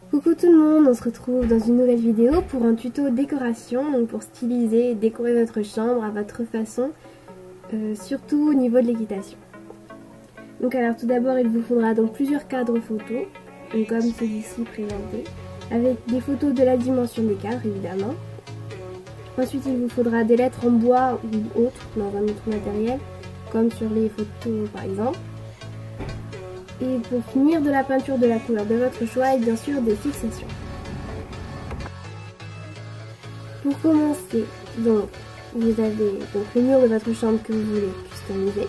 Coucou tout le monde, on se retrouve dans une nouvelle vidéo pour un tuto décoration, donc pour styliser et décorer votre chambre à votre façon, surtout au niveau de l'équitation. Donc alors tout d'abord il vous faudra donc plusieurs cadres photos, donc comme celui-ci présenté, avec des photos de la dimension des cadres évidemment. Ensuite il vous faudra des lettres en bois ou autres dans un autre matériel, comme sur les photos par exemple. Et pour finir, de la peinture de la couleur de votre choix et bien sûr des fixations. Pour commencer, donc vous avez donc le mur de votre chambre que vous voulez customiser.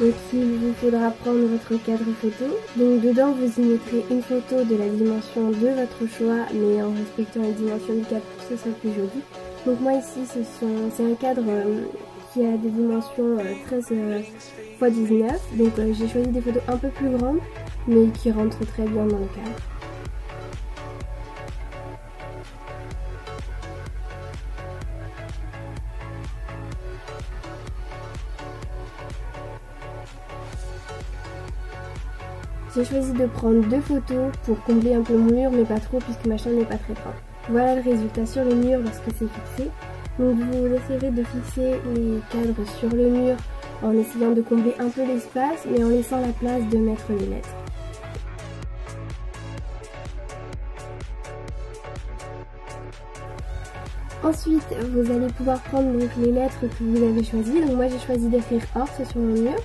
Donc il vous faudra prendre votre cadre photo. Donc dedans vous y mettrez une photo de la dimension de votre choix, mais en respectant la dimension du cadre pour que ce soit plus joli. Donc moi ici c'est un cadre qui a des dimensions 13 x 19, donc j'ai choisi des photos un peu plus grandes mais qui rentrent très bien dans le cadre. J'ai choisi de prendre deux photos pour combler un peu mon mur mais pas trop puisque ma chambre n'est pas très grande. Voilà le résultat sur le mur lorsque c'est fixé. Donc vous essayerez de fixer les cadres sur le mur en essayant de combler un peu l'espace mais en laissant la place de mettre les lettres. Ensuite vous allez pouvoir prendre donc les lettres que vous avez choisies. Donc moi j'ai choisi d'écrire Horse sur mon mur.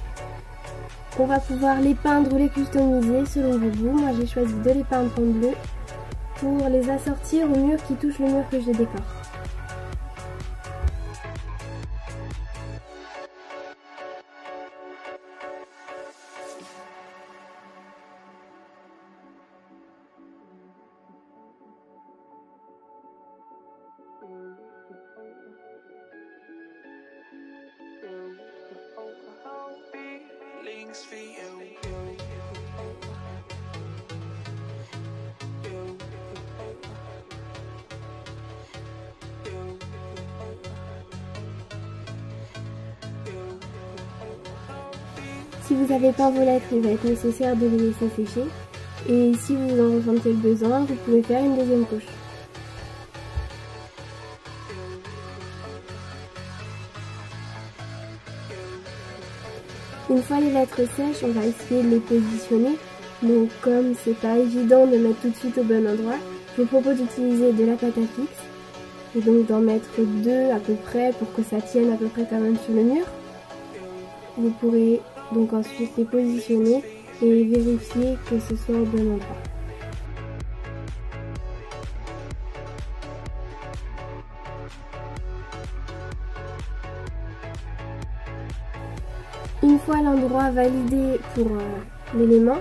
On va pouvoir les peindre ou les customiser selon vos goûts. Moi j'ai choisi de les peindre en bleu pour les assortir au mur qui touche le mur que je décore. Si vous avez peint vos lettres, il va être nécessaire de les laisser sécher. Et si vous en ressentez le besoin, vous pouvez faire une deuxième couche. Une fois les lettres sèches, on va essayer de les positionner. Donc comme c'est pas évident de mettre tout de suite au bon endroit, je vous propose d'utiliser de la pâte à fixe. Et donc d'en mettre deux à peu près pour que ça tienne à peu près quand même sur le mur. Vous pourrez donc ensuite les positionner et vérifier que ce soit au bon endroit. Une fois l'endroit validé pour l'élément,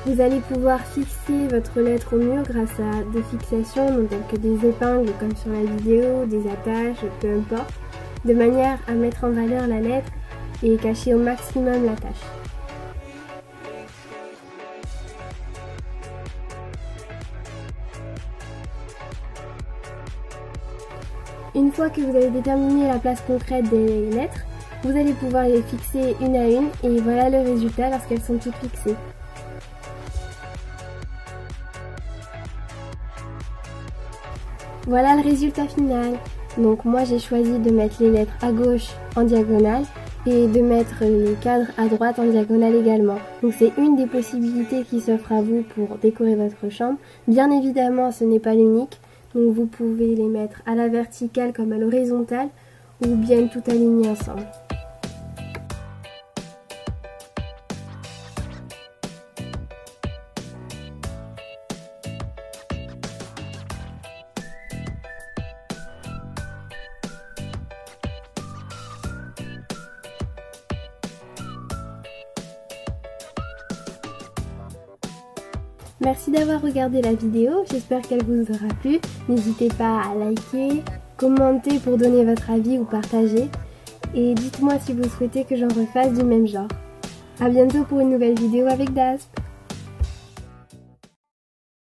vous allez pouvoir fixer votre lettre au mur grâce à des fixations, donc des épingles comme sur la vidéo, des attaches, peu importe, de manière à mettre en valeur la lettre et cacher au maximum la tâche. Une fois que vous avez déterminé la place concrète des lettres, vous allez pouvoir les fixer une à une et voilà le résultat lorsqu'elles sont toutes fixées. Voilà le résultat final. Donc moi j'ai choisi de mettre les lettres à gauche en diagonale et de mettre les cadres à droite en diagonale également. Donc c'est une des possibilités qui s'offre à vous pour décorer votre chambre. Bien évidemment ce n'est pas l'unique, donc vous pouvez les mettre à la verticale comme à l'horizontale ou bien tout aligner ensemble. Merci d'avoir regardé la vidéo, j'espère qu'elle vous aura plu. N'hésitez pas à liker, commenter pour donner votre avis ou partager. Et dites-moi si vous souhaitez que j'en refasse du même genre. A bientôt pour une nouvelle vidéo avec Dasp.